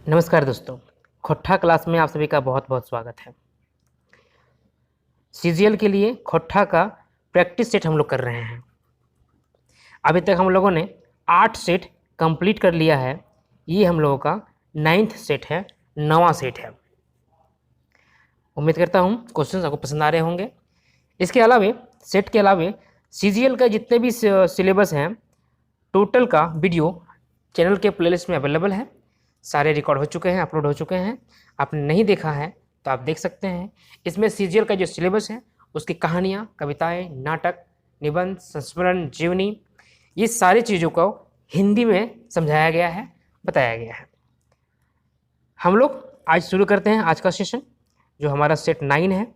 नमस्कार दोस्तों, खोट्ठा क्लास में आप सभी का बहुत बहुत स्वागत है। सीजीएल के लिए खोट्ठा का प्रैक्टिस सेट हम लोग कर रहे हैं। अभी तक हम लोगों ने 8 सेट कंप्लीट कर लिया है। ये हम लोगों का 9th सेट है, 9वां सेट है। उम्मीद करता हूँ क्वेश्चन आपको पसंद आ रहे होंगे। इसके अलावे सेट के अलावे सीजीएल का जितने भी सिलेबस हैं टोटल का वीडियो चैनल के प्लेलिस्ट में अवेलेबल है। सारे रिकॉर्ड हो चुके हैं, अपलोड हो चुके हैं। आपने नहीं देखा है तो आप देख सकते हैं। इसमें सीजीएल का जो सिलेबस है उसकी कहानियाँ, कविताएं, नाटक, निबंध, संस्मरण, जीवनी, ये सारी चीज़ों को हिंदी में समझाया गया है, बताया गया है। हम लोग आज शुरू करते हैं आज का सेशन, जो हमारा सेट 9 है।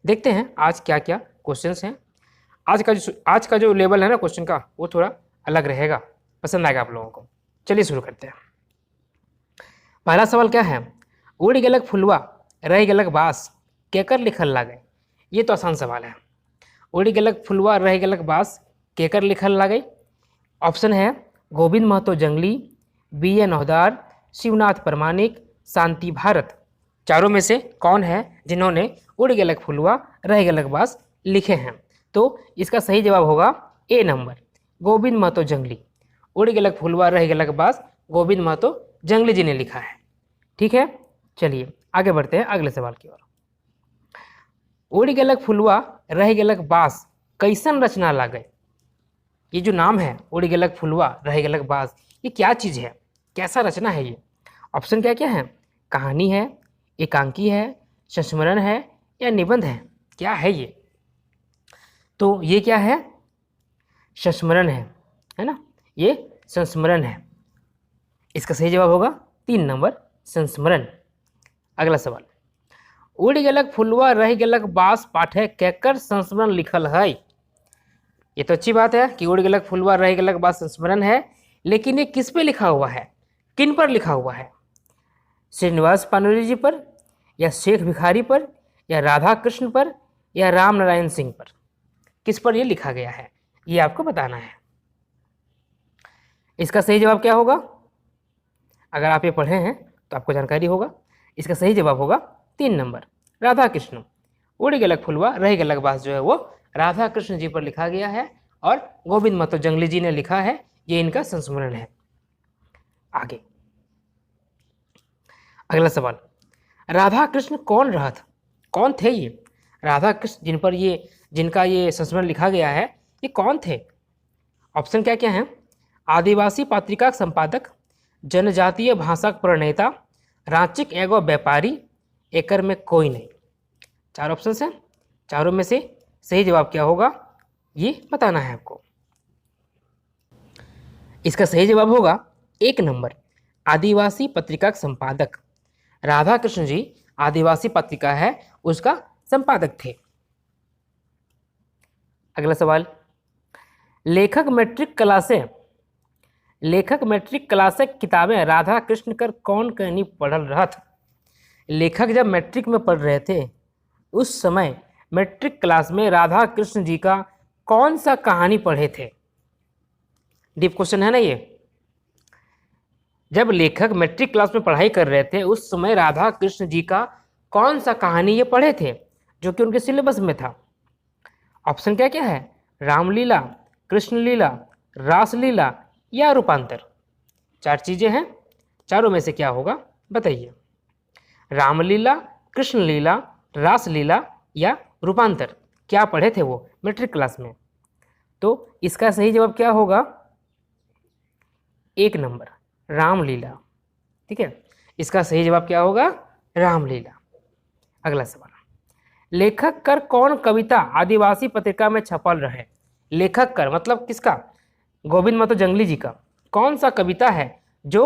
देखते हैं आज क्या क्या क्वेश्चंस हैं। आज का जो लेवल है ना क्वेश्चन का, वो थोड़ा अलग रहेगा, पसंद आएगा आप लोगों को। चलिए शुरू करते हैं। पहला सवाल क्या है? उड़ गेलक फुलवा रह गेलक बास केकर लिखल लागे। ये तो आसान सवाल है। उड़ गेलक फुलवा रह गेलक बास केकर लिखल लागे। ऑप्शन है गोविंद महतो जंगली, बी ए नौदार, शिवनाथ प्रमाणिक, शांति भारत। चारों में से कौन है जिन्होंने उड़ गेलक फुलवा रह गेलक बास लिखे हैं? तो इसका सही जवाब होगा ए नंबर, गोविंद महतो जंगली। उड़ गेलक फुलवा रह गेलक बास गोविंद महतो जंगली जी ने लिखा है। ठीक है, चलिए आगे बढ़ते हैं अगले सवाल की ओर। उड़ गेलक फुलवा रह गेलक बास कैसन रचना लागे। ये जो नाम है उड़ गेलक फुलवा रह गेलक बास, ये क्या चीज़ है, कैसा रचना है ये? ऑप्शन क्या क्या है? कहानी है, एकांकी है, संस्मरण है या निबंध है? क्या है ये? तो ये क्या है? संस्मरण है ना, ये संस्मरण है। इसका सही जवाब होगा 3 नंबर, संस्मरण। अगला सवाल, उड़ गेलक फुलवा रह गेलक बास पाठे केकर संस्मरण लिखल है। ये तो अच्छी बात है कि उड़ गेलक फुलवा रह गेलक बास संस्मरण है, लेकिन ये किस पे लिखा हुआ है, किन पर लिखा हुआ है? श्रीनिवास पानुरी जी पर, या शेख भिखारी पर, या राधा कृष्ण पर, या राम नारायण सिंह पर? किस पर ये लिखा गया है, ये आपको बताना है। इसका सही जवाब क्या होगा? अगर आप ये पढ़े हैं तो आपको जानकारी होगा। इसका सही जवाब होगा 3 नंबर, राधा कृष्ण। उड़ गेलक फुलवा रह गेलक बास जो है वो राधा कृष्ण जी पर लिखा गया है, और गोविंद महतो जंगली जी ने लिखा है। ये इनका संस्मरण है। आगे अगला सवाल, राधा कृष्ण कौन रहत, कौन थे ये? राधा कृष्ण जिनका ये संस्मरण लिखा गया है, ये कौन थे? ऑप्शन क्या क्या हैं? आदिवासी पत्रिका संपादक, जनजातीय भाषा प्रणेता, रांचिक एगो व्यापारी, एकर में कोई नहीं। 4 ऑप्शन हैं, चारों में से सही जवाब क्या होगा ये बताना है आपको। इसका सही जवाब होगा 1 नंबर, आदिवासी पत्रिका संपादक। राधा कृष्ण जी आदिवासी पत्रिका है उसका संपादक थे। अगला सवाल, लेखक मैट्रिक क्लासे किताबें राधा कृष्ण कर कौन कहनी पढ़ल रहत। लेखक जब मैट्रिक में पढ़ रहे थे उस समय मैट्रिक क्लास में राधा कृष्ण जी का कौन सा कहानी पढ़े थे? डीप क्वेश्चन है ना ये। जब लेखक मैट्रिक क्लास में पढ़ाई कर रहे थे उस समय राधा कृष्ण जी का कौन सा कहानी ये पढ़े थे जो कि उनके सिलेबस में था? ऑप्शन क्या क्या है? रामलीला, कृष्णलीला, रासलीला या रूपांतर। 4 चीजें हैं, चारों में से क्या होगा बताइए। रामलीला, कृष्णलीला, रासलीला या रूपांतर, क्या पढ़े थे वो मैट्रिक क्लास में? तो इसका सही जवाब क्या होगा? 1 नंबर, रामलीला। ठीक है, इसका सही जवाब क्या होगा? रामलीला। अगला सवाल, लेखक कर कौन कविता आदिवासी पत्रिका में छपल रहे। लेखक कर मतलब किसका? गोविंद महतो जंगली जी का कौन सा कविता है जो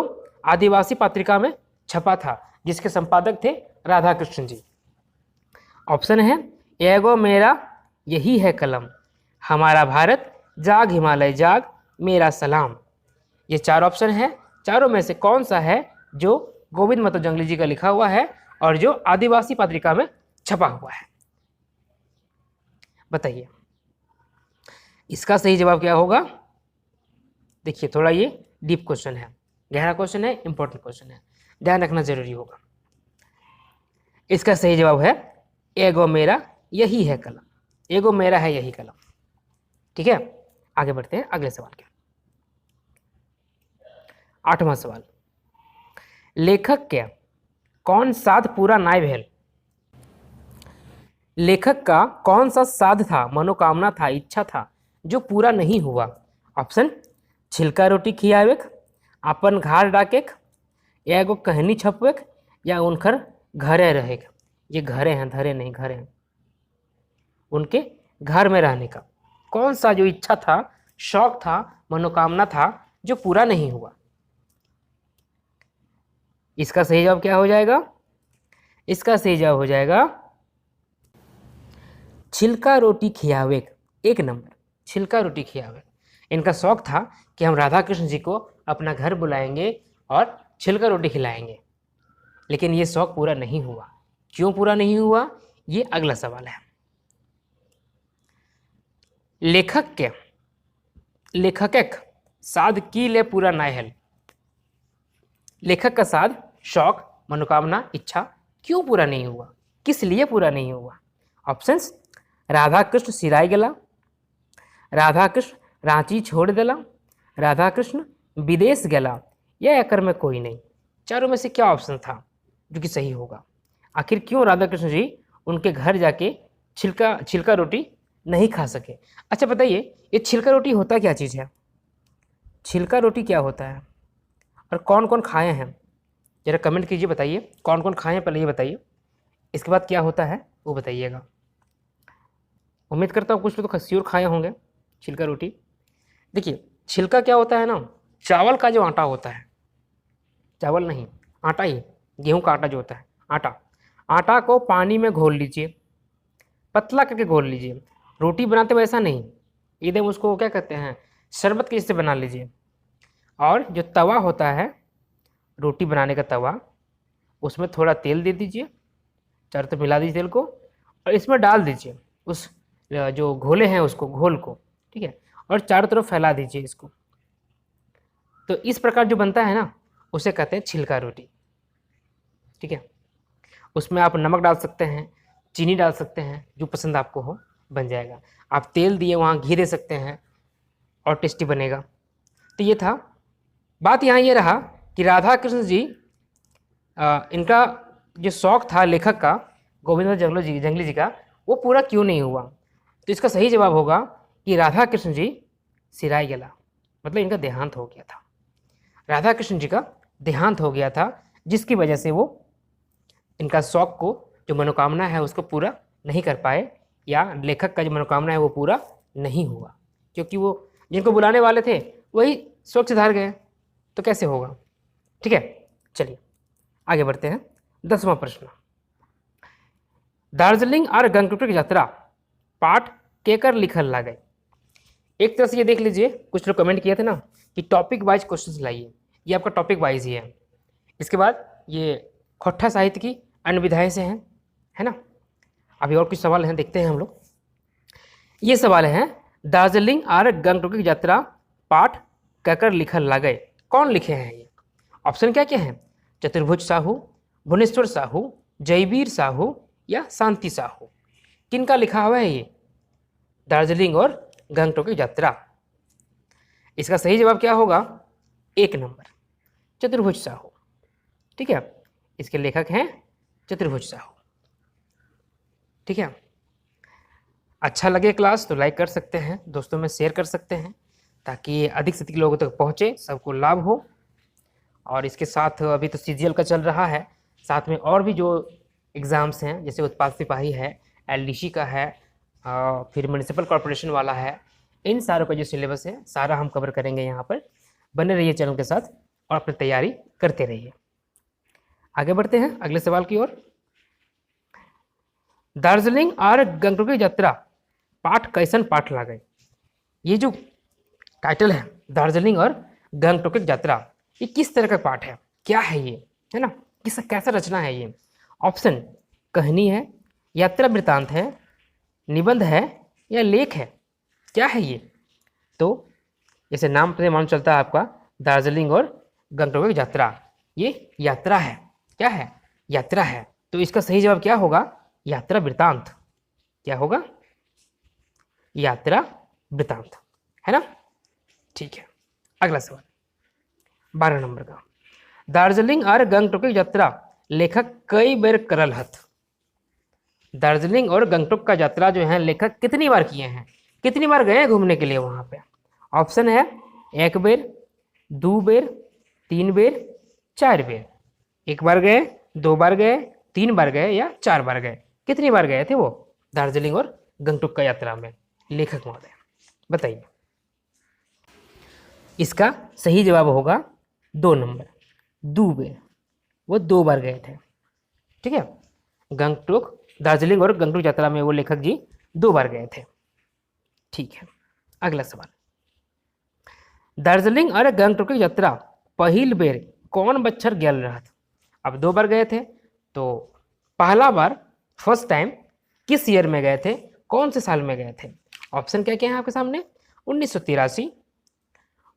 आदिवासी पत्रिका में छपा था, जिसके संपादक थे राधा कृष्ण जी? ऑप्शन है एगो मेरा यही है कलम, हमारा भारत, जाग हिमालय जाग, मेरा सलाम। ये 4 ऑप्शन है, चारों में से कौन सा है जो गोविंद महतो जंगली जी का लिखा हुआ है और जो आदिवासी पत्रिका में छपा हुआ है? बताइए। इसका सही जवाब क्या होगा? देखिए थोड़ा ये डीप क्वेश्चन है, गहरा क्वेश्चन है, इंपॉर्टेंट क्वेश्चन है, ध्यान रखना जरूरी होगा। इसका सही जवाब है एगो मेरा यही है कलम, एगो मेरा है यही कलम। ठीक है, आगे बढ़ते हैं अगले सवाल के। 8वां सवाल, लेखक के कौन साध पूरा नाय भेल? लेखक का कौन सा साध था, मनोकामना था, इच्छा था जो पूरा नहीं हुआ? ऑप्शन, छिलका रोटी खियावेक, अपन घर डाकेक, या एगो कहानी छपवेक, या उनकर घरे रहेक। ये घरे हैं, धरे नहीं, घरे हैं, उनके घर में रहने का कौन सा जो इच्छा था, शौक था, मनोकामना था जो पूरा नहीं हुआ? इसका सही जवाब क्या हो जाएगा? इसका सही जवाब हो जाएगा छिलका रोटी खियावेक। 1 नंबर, छिलका रोटी खियावेक। इनका शौक था कि हम राधा कृष्ण जी को अपना घर बुलाएंगे और छिलका रोटी खिलाएंगे, लेकिन ये शौक पूरा नहीं हुआ। क्यों पूरा नहीं हुआ, ये अगला सवाल है। लेखक साध की ले पूरा नाय हल। लेखक का साध, शौक, मनोकामना, इच्छा क्यों पूरा नहीं हुआ, किस लिए पूरा नहीं हुआ? ऑप्शंस, राधा कृष्ण सिराय गला, राधा कृष्ण रांची छोड़ दिला, राधा कृष्ण विदेश गला, या एकर में कोई नहीं। चारों में से क्या ऑप्शन था जो कि सही होगा? आखिर क्यों राधा कृष्ण जी उनके घर जाके छिलका रोटी नहीं खा सके? अच्छा बताइए, ये छिलका रोटी होता क्या चीज़ है? छिलका रोटी क्या होता है और कौन कौन खाए हैं? जरा कमेंट कीजिए, बताइए कौन कौन खाए हैं, पहले ये बताइए, इसके बाद क्या होता है वो बताइएगा। उम्मीद करता हूँ कुछ तो श्योर खाए होंगे छिलका रोटी। देखिए, छिलका क्या होता है ना, चावल का जो आटा होता है, चावल नहीं, आटा ही, गेहूं का आटा जो होता है, आटा को पानी में घोल लीजिए, पतला करके घोल लीजिए। रोटी बनाते वैसा नहीं, एकदम उसको क्या कहते हैं, शरबत के जैसे बना लीजिए। और जो तवा होता है, रोटी बनाने का तवा, उसमें थोड़ा तेल दे दीजिए, चारों तरफ मिला दीजिए तेल को, और इसमें डाल दीजिए उस जो घोले हैं उसको, घोल को, ठीक है, और चारों तरफ फैला दीजिए इसको। तो इस प्रकार जो बनता है ना, उसे कहते हैं छिलका रोटी। ठीक है, उसमें आप नमक डाल सकते हैं, चीनी डाल सकते हैं, जो पसंद आपको हो, बन जाएगा। आप तेल दिए वहाँ घी दे सकते हैं और टेस्टी बनेगा। तो ये था बात। यहाँ ये रहा कि राधा कृष्ण जी, इनका जो शौक था लेखक का, गोविंद जंगली जी का, वो पूरा क्यों नहीं हुआ? तो इसका सही जवाब होगा कि राधा कृष्ण जी सिराय गला, मतलब इनका देहांत हो गया था। राधा कृष्ण जी का देहांत हो गया था, जिसकी वजह से वो इनका शौक को, जो मनोकामना है, उसको पूरा नहीं कर पाए, या लेखक का जो मनोकामना है वो पूरा नहीं हुआ, क्योंकि वो जिनको बुलाने वाले थे वही शौक से धार गए, तो कैसे होगा? ठीक है, चलिए आगे बढ़ते हैं। 10वां प्रश्न, दार्जिलिंग और गंगटोक की यात्रा पाठ केकर लिखल लागे? एक तरह से ये देख लीजिए, कुछ लोग कमेंट किए थे ना कि टॉपिक वाइज क्वेश्चंस लाइए, ये आपका टॉपिक वाइज ही है। इसके बाद ये खोट्ठा साहित्य की अन्य विधाएं से हैं, है ना। अभी और कुछ सवाल हैं, देखते हैं हम लोग। ये सवाल है, दार्जिलिंग और गंगटोक की यात्रा पाठ केकर लिखल लागे? कौन लिखे हैं ये? ऑप्शन क्या क्या हैं? चतुर्भुज साहू, भुवनेश्वर साहू, जयवीर साहू, या शांति साहू। किनका लिखा हुआ है ये दार्जिलिंग और गंगटोक की यात्रा? इसका सही जवाब क्या होगा? 1 नंबर, चतुर्भुज साहू। ठीक है, इसके लेखक हैं चतुर्भुज साहू। ठीक है, अच्छा लगे क्लास तो लाइक कर सकते हैं, दोस्तों में शेयर कर सकते हैं, ताकि अधिक से अधिक लोगों तक पहुँचे, सबको लाभ हो। और इसके साथ अभी तो CGL का चल रहा है, साथ में और भी जो एग्ज़ाम्स हैं, जैसे उत्पाद सिपाही है, LDC का है, फिर म्यूनिसिपल कॉरपोरेशन वाला है, इन सारों का जो सिलेबस है सारा हम कवर करेंगे यहाँ पर। बने रहिए चैनल के साथ और अपनी तैयारी करते रहिए। आगे बढ़ते हैं अगले सवाल की ओर। दार्जिलिंग और गंगटोक की यात्रा पाठ कैसन पाठ लागे? ये जो टाइटल है दार्जिलिंग और गंगटोक की यात्रा, ये किस तरह का पाठ है, क्या है ये, है ना, कैसा रचना है ये? ऑप्शन, कहानी है, यात्रा वृत्तांत है, निबंध है, या लेख है, क्या है ये? तो जैसे नाम से मालूम चलता है आपका, दार्जिलिंग और गंगटोक की यात्रा, ये यात्रा है। क्या है? यात्रा है। तो इसका सही जवाब क्या होगा? यात्रा वृतांत। क्या होगा? यात्रा वृतांत, है ना? ठीक है, अगला सवाल 12 नंबर का। दार्जिलिंग और गंगटोक की यात्रा लेखक कई बार करल हथ। दार्जिलिंग और गंगटोक का यात्रा जो है लेखक कितनी बार किए हैं, कितनी बार गए घूमने के लिए वहां पे? ऑप्शन है 1 बेर, 2 बेर, 3 बेर, 4 बेर। 1 बार गए, 2 बार गए, 3 बार गए या 4 बार गए? कितनी बार गए थे वो दार्जिलिंग और गंगटोक का यात्रा में लेखक महोदय, बताइए। इसका सही जवाब होगा 2 नंबर, 2 बेर। वो 2 बार गए थे। ठीक है, गंगटोक, दार्जिलिंग और गंगटोक यात्रा में वो लेखक जी 2 बार गए थे। ठीक है, अगला सवाल। दार्जिलिंग और गंगटोक की यात्रा पहिल बेर कौन बच्चर गेल रहत? अब 2 बार गए थे, तो पहला बार फर्स्ट टाइम किस ईयर में गए थे, कौन से साल में गए थे? ऑप्शन क्या क्या है आपके सामने? 1983,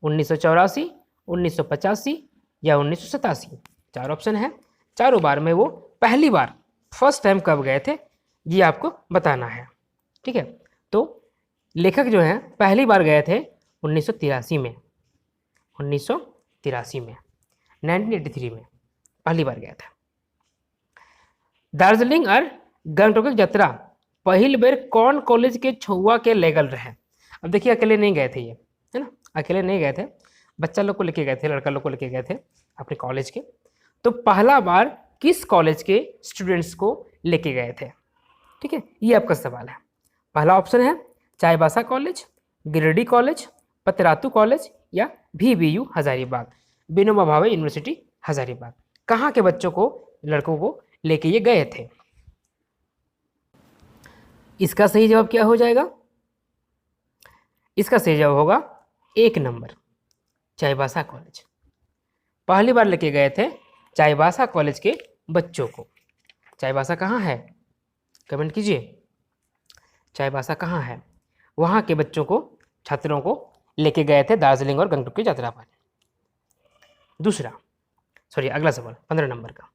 1984, 1985 या 1987। 4 ऑप्शन है। चारों बार में वो पहली बार फर्स्ट टाइम कब गए थे ये आपको बताना है। ठीक है, तो लेखक जो हैं पहली बार गए थे 1983 में, 1983 में, 1983 में पहली बार गया था। दार्जिलिंग और गंगटोक की यात्रा पहिल बेर कौन कॉलेज के छुआ के लेगल रहे? अब देखिए अकेले नहीं गए थे ये, है ना, अकेले नहीं गए थे, बच्चा लोग को लेके गए थे, लड़का लोग को लेके गए थे अपने कॉलेज के। तो पहला बार किस कॉलेज के स्टूडेंट्स को लेके गए थे? ठीक है, ये आपका सवाल है। पहला ऑप्शन है Chaibasa college, Giridih college, Patratu college या VBU हजारीबाग, विनोबा भावे यूनिवर्सिटी हजारीबाग। कहाँ के बच्चों को, लड़कों को लेके ये गए थे? इसका सही जवाब क्या हो जाएगा? इसका सही जवाब होगा 1 नंबर, चाईबासा कॉलेज। पहली बार लेके गए थे चाईबासा कॉलेज के बच्चों को। चाईबासा कहाँ है? कमेंट कीजिए, चाईबासा कहाँ है? वहाँ के बच्चों को, छात्रों को लेके गए थे दार्जिलिंग और गंगटोक की यात्रा पर। दूसरा, सॉरी अगला सवाल 15 नंबर का।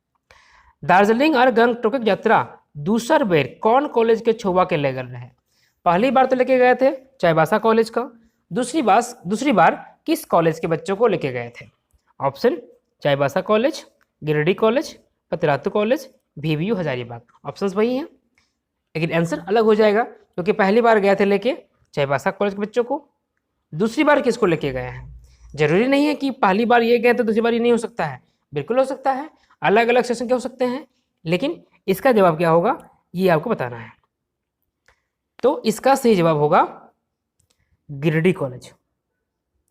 दार्जिलिंग और गंगटोक की यात्रा दूसर बेर कौन कॉलेज के छुआ के लेगल रहे? पहली बार तो लेके गए थे चाईबासा कॉलेज का, दूसरी बार किस कॉलेज के बच्चों को लेके गए थे? Option Chaibasa college, Giridih college, Patratu college, VBU Hazaribagh. Options वही हैं, लेकिन आंसर अलग हो जाएगा, क्योंकि पहली बार गए थे लेके चाईबासा कॉलेज के बच्चों को, दूसरी बार किसको लेके गए हैं? जरूरी नहीं है कि पहली बार ये गए तो दूसरी बार ये नहीं हो सकता है, बिल्कुल हो सकता है, अलग अलग सेशन के हो सकते हैं, लेकिन इसका जवाब क्या होगा ये आपको बताना है। तो इसका सही जवाब होगा गिरिडीह कॉलेज।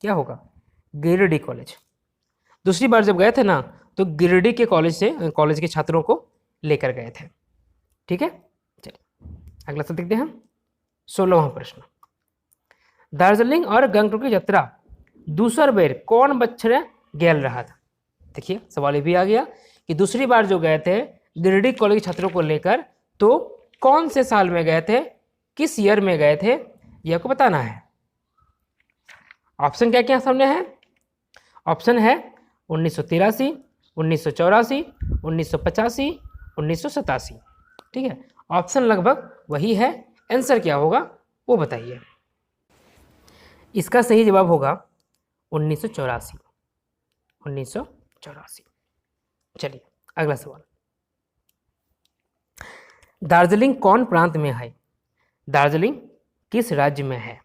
क्या होगा? गिरिडीह कॉलेज। दूसरी बार जब गए थे ना, तो गिरिडीह के कॉलेज के छात्रों को लेकर गए थे। ठीक है, चलिए अगला सवाल देखते हैं। 16वां प्रश्न। दार्जिलिंग और गंगटोक की यात्रा दूसर बेर कौन बच्चे गेल रहा था? देखिए सवाल ये भी आ गया कि दूसरी बार जो गए थे गिरिडीह कॉलेज के छात्रों को लेकर, तो कौन से साल में गए थे, किस ईयर में गए थे, ये आपको बताना है। ऑप्शन क्या क्या सामने है? ऑप्शन है 1983, 1984, 1985, 1987। ठीक है, ऑप्शन लगभग वही है, आंसर क्या होगा वो बताइए। इसका सही जवाब होगा 1984, 1984। चलिए अगला सवाल। दार्जिलिंग कौन प्रांत में है? दार्जिलिंग किस राज्य में है?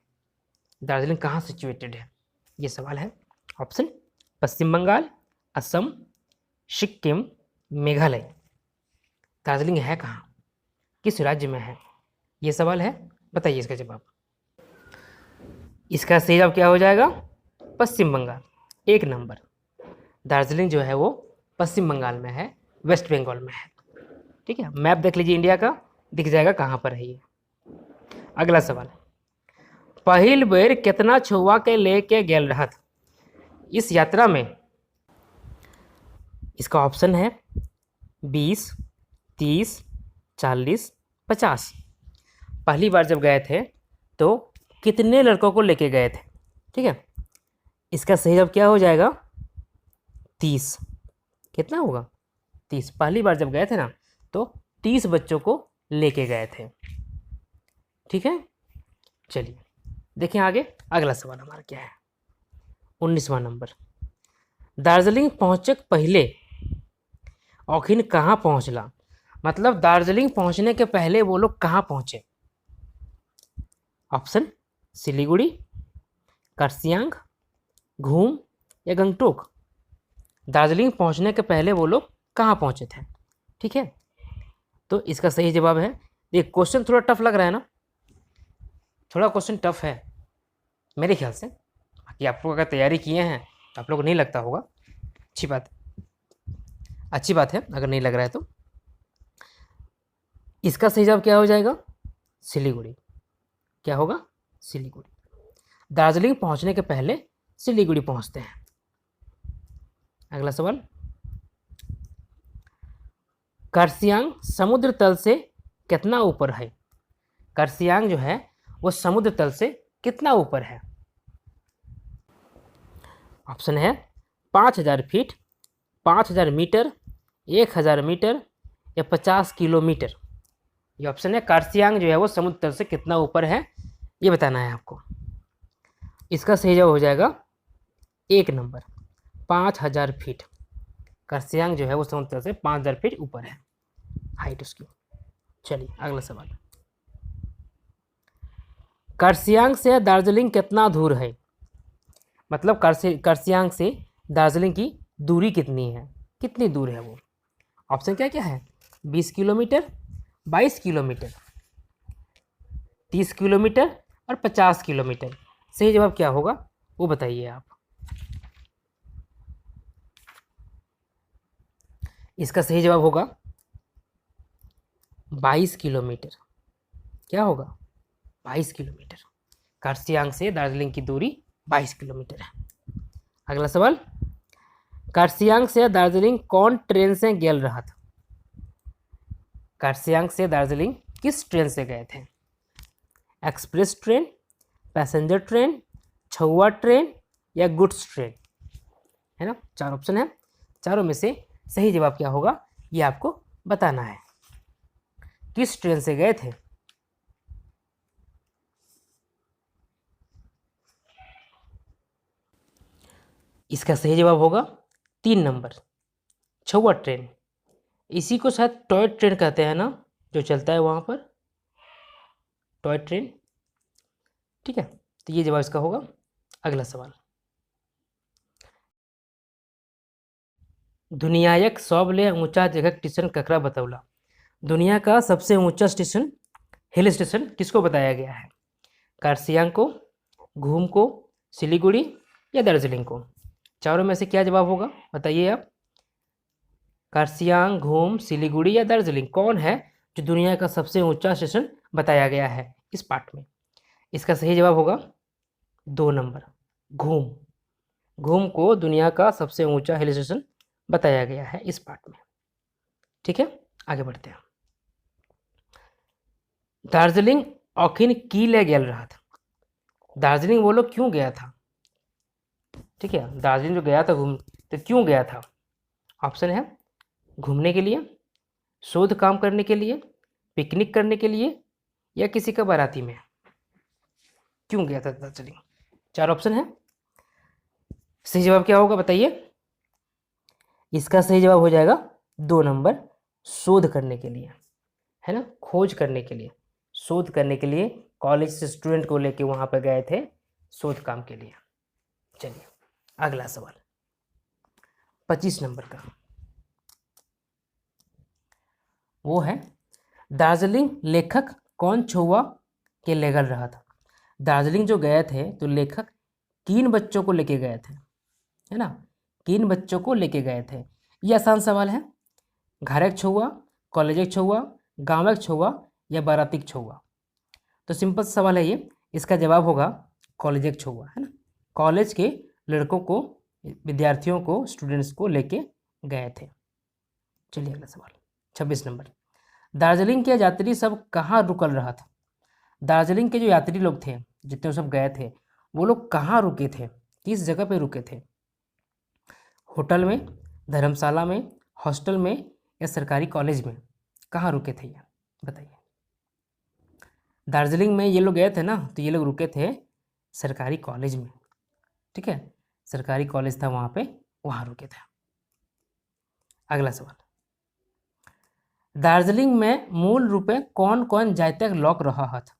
दार्जिलिंग कहाँ सिचुएटेड है, ये सवाल है। ऑप्शन पश्चिम बंगाल, असम, सिक्किम, मेघालय। दार्जिलिंग है कहाँ, किस राज्य में है, ये सवाल है, बताइए इसका जवाब। इसका सही जवाब क्या हो जाएगा? पश्चिम बंगाल, 1 नंबर। दार्जिलिंग जो है वो पश्चिम बंगाल में है, वेस्ट बंगाल में है। ठीक है, मैप देख लीजिए इंडिया का, दिख जाएगा कहाँ पर है ये। अगला सवाल। पहिल बेर कितना छुआ के लेके गेल रहत इस यात्रा में? इसका ऑप्शन है 20, 30, 40, 50। पहली बार जब गए थे तो कितने लड़कों को लेके गए थे? ठीक है, इसका सही जवाब क्या हो जाएगा? 30। कितना होगा? 30। पहली बार जब गए थे ना तो 30 बच्चों को लेके गए थे। ठीक है, चलिए देखें आगे। अगला सवाल हमारा क्या है? 19वां नंबर। दार्जिलिंग पहुंचे पहले औखिन कहाँ पहुंचला? मतलब दार्जिलिंग पहुंचने के पहले वो लोग कहाँ पहुंचे? ऑप्शन सिलीगुड़ी, कर्सियांग, घूम या गंगटोक। दार्जिलिंग पहुंचने के पहले वो लोग कहाँ पहुंचे थे? ठीक है, तो इसका सही जवाब है, ये क्वेश्चन थोड़ा टफ लग रहा है ना? थोड़ा क्वेश्चन टफ है मेरे ख्याल से। बाकी आप लोग अगर तैयारी किए हैं तो आप लोग को नहीं लगता होगा, अच्छी बात, अच्छी बात है अगर नहीं लग रहा है तो। इसका सही जवाब क्या हो जाएगा? सिलीगुड़ी। क्या होगा? सिलीगुड़ी। दार्जिलिंग पहुंचने के पहले सिलीगुड़ी पहुंचते हैं। अगला सवाल। कर्सियांग समुद्र तल से कितना ऊपर है? कर्सियांग जो है वो समुद्र तल से कितना ऊपर है? ऑप्शन है 5000 फीट, 5000 मीटर, 1000 मीटर या 50 किलोमीटर। ये ऑप्शन है, कर्सियांग जो है वो समुद्र तल से कितना ऊपर है ये बताना है आपको। इसका सही जवाब हो जाएगा 1 नंबर, 5000 फीट। कर्सियांग जो है वो समुद्र तल से 5000 फीट ऊपर है हाइट उसकी। चलिए अगला सवाल। कर्सियांग से दार्जिलिंग कितना दूर है? मतलब कर्सियांग से दार्जिलिंग की दूरी कितनी है, कितनी दूर है वो? ऑप्शन क्या क्या है? 20 किलोमीटर, 22 किलोमीटर, 30 किलोमीटर और 50 किलोमीटर। सही जवाब क्या होगा वो बताइए आप। इसका सही जवाब होगा 22 किलोमीटर। क्या होगा? 22 किलोमीटर। कर्सियांग से दार्जिलिंग की दूरी 22 किलोमीटर है। अगला सवाल। कर्सियांग से दार्जिलिंग कौन ट्रेन से गेल रहा था? कर्सियांग से दार्जिलिंग किस ट्रेन से गए थे? एक्सप्रेस ट्रेन, पैसेंजर ट्रेन, छुआ ट्रेन या गुड्स ट्रेन? है ना, 4 ऑप्शन है, चारों में से सही जवाब क्या होगा ये आपको बताना है। किस ट्रेन से गए थे? इसका सही जवाब होगा 3 नंबर, छुआ ट्रेन। इसी को शायद टॉय ट्रेन कहते हैं ना, जो चलता है वहाँ पर, टॉय ट्रेन। ठीक है, तो ये जवाब इसका होगा। अगला सवाल। दुनियायक सबले ऊंचा जगह स्टेशन ककरा बतौला? दुनिया का सबसे ऊंचा स्टेशन, हिल स्टेशन किसको बताया गया है? कर्सियांग को, घूम को, सिलीगुड़ी या दार्जिलिंग को? चारों में से क्या जवाब होगा बताइए आप। कर्सियांग, घूम, सिलीगुड़ी या दार्जिलिंग, कौन है जो दुनिया का सबसे ऊंचा स्टेशन बताया गया है इस पार्ट में? इसका सही जवाब होगा 2 नंबर, घूम। घूम को दुनिया का सबसे ऊंचा हिल स्टेशन बताया गया है इस पार्ट में। ठीक है, आगे बढ़ते हैं। दार्जिलिंग औखिन की ले गेल रहा था? दार्जिलिंग वो लोग क्यों गया था? ठीक है, दार्जिलिंग जो गया था घूम, तो क्यों गया था? ऑप्शन है घूमने के लिए, शोध काम करने के लिए, पिकनिक करने के लिए या किसी का बाराती में। क्यों गया था दार्जिलिंग? 4 ऑप्शन है, सही जवाब क्या होगा बताइए। इसका सही जवाब हो जाएगा 2 नंबर, शोध करने के लिए, है ना, खोज करने के लिए, शोध करने के लिए कॉलेज से स्टूडेंट को लेके वहां पर गए थे शोध काम के लिए। चलिए अगला सवाल 25 नंबर का, वो है दार्जिलिंग लेखक कौन छुआ के ले गल रहा था? दार्जिलिंग जो गए थे तो लेखक किन बच्चों को लेके गए थे, है ना, किन बच्चों को लेके गए थे? ये आसान सवाल है। घर एक छुआ, कॉलेज एक छुआ, गाँव एक छुआ या बाराती छुआ? तो सिंपल सवाल है ये, इसका जवाब होगा कॉलेज एक छुआ, है ना, कॉलेज के लड़कों को, विद्यार्थियों को, स्टूडेंट्स को लेके गए थे। चलिए अगला सवाल 26 नंबर। दार्जिलिंग के यात्री सब कहाँ रुकल रहा था? दार्जिलिंग के जो यात्री लोग थे, जितने सब गए थे, वो लोग कहाँ रुके थे, किस जगह पे रुके थे? होटल में, धर्मशाला में, हॉस्टल में या सरकारी कॉलेज में? कहाँ रुके थे ये बताइए। दार्जिलिंग में ये लोग गए थे ना, तो ये लोग रुके थे सरकारी कॉलेज में, ठीक है, सरकारी कॉलेज था वहाँ पे, वहाँ रुके थे। अगला सवाल, दार्जिलिंग में मूल रूपे कौन कौन जातिक लोग रहा हथ?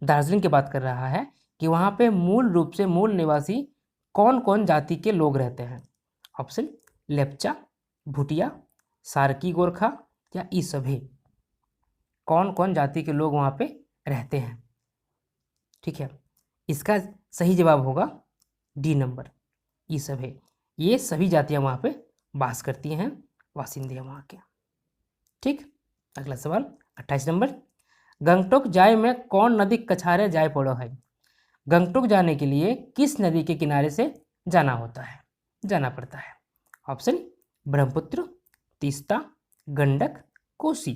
दार्जिलिंग की बात कर रहा है कि वहाँ पे मूल रूप से मूल निवासी कौन कौन जाति के लोग रहते हैं? ऑप्शन लेप्चा, भूटिया, सार्की गोरखा या ई सभी? कौन कौन जाति के लोग वहाँ पे रहते हैं? ठीक है, इसका सही जवाब होगा डी नंबर, ई सभी। ये सभी जातियाँ वहाँ पे वास करती हैं, वासिंदे वहाँ के। ठीक, अगला सवाल 28 नंबर, गंगटोक जाए में कौन नदी कछारे जाए पड़ो है? गंगटोक जाने के लिए किस नदी के किनारे से जाना होता है, जाना पड़ता है? ऑप्शन ब्रह्मपुत्र, तीस्ता, गंडक, कोसी।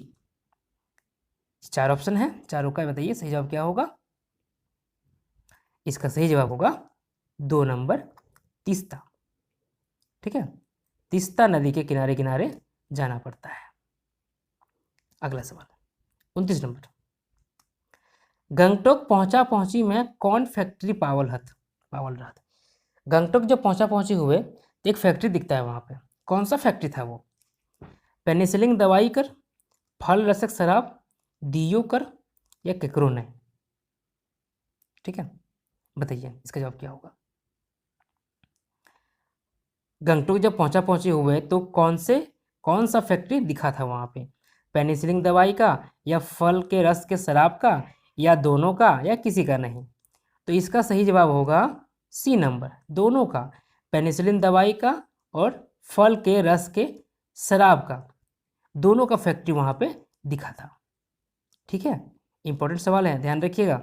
4 ऑप्शन है, चारों का बताइए सही जवाब क्या होगा। इसका सही जवाब होगा 2 नंबर, तीस्ता। ठीक है, तीस्ता नदी के किनारे किनारे जाना पड़ता है। अगला सवाल 29 नंबर, गंगटोक पहुंचा पहुंची में कौन फैक्ट्री पावल रहत? गंगटोक जब पहुंचा पहुंची हुए तो एक फैक्ट्री दिखता है वहाँ पे, कौन सा फैक्ट्री था वो? पेनिसिलिन दवाई कर, फल रसक शराब, डीओ कर या केकरो ने? ठीक है, बताइए इसका जवाब क्या होगा। गंगटोक जब पहुंचा पहुंची हुए तो कौन सा फैक्ट्री दिखा था वहाँ पे? पेनिसिलिन दवाई का, या फल के रस के शराब का, या दोनों का, या किसी का नहीं? तो इसका सही जवाब होगा सी नंबर, दोनों का, पेनिसिलिन दवाई का और फल के रस के शराब का, दोनों का फैक्ट्री वहाँ पे दिखा था। ठीक है, इंपॉर्टेंट सवाल है, ध्यान रखिएगा।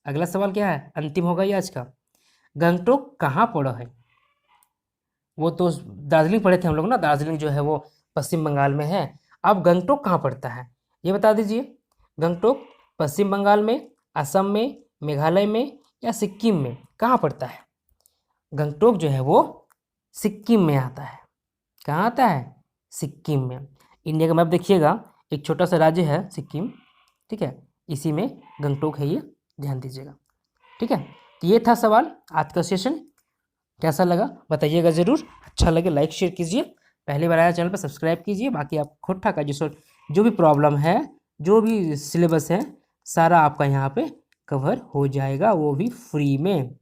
अगला सवाल क्या है, अंतिम होगा ये आज का। गंगटोक कहाँ पड़ा है? वो तो दार्जिलिंग पढ़े थे हम लोग ना, दार्जिलिंग जो है वो पश्चिम बंगाल में है। अब गंगटोक कहाँ पड़ता है ये बता दीजिए। गंगटोक पश्चिम बंगाल में, असम में, मेघालय में या सिक्किम में कहाँ पड़ता है? गंगटोक जो है वो सिक्किम में आता है। कहाँ आता है? सिक्किम में। इंडिया का मैप देखिएगा, एक छोटा सा राज्य है सिक्किम, ठीक है, इसी में गंगटोक है, ये ध्यान दीजिएगा। ठीक है, तो ये था सवाल आज का सेशन। कैसा लगा बताइएगा ज़रूर, अच्छा लगे लाइक शेयर कीजिए, पहली बार आया चैनल पर सब्सक्राइब कीजिए। बाकी आप खोटा का जो भी प्रॉब्लम है, जो भी सिलेबस है, सारा आपका यहाँ पे कवर हो जाएगा, वो भी फ्री में,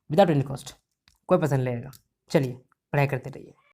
विदाउट एनी कॉस्ट, कोई पैसा नहीं लगेगा। चलिए पढ़ाई करते रहिए।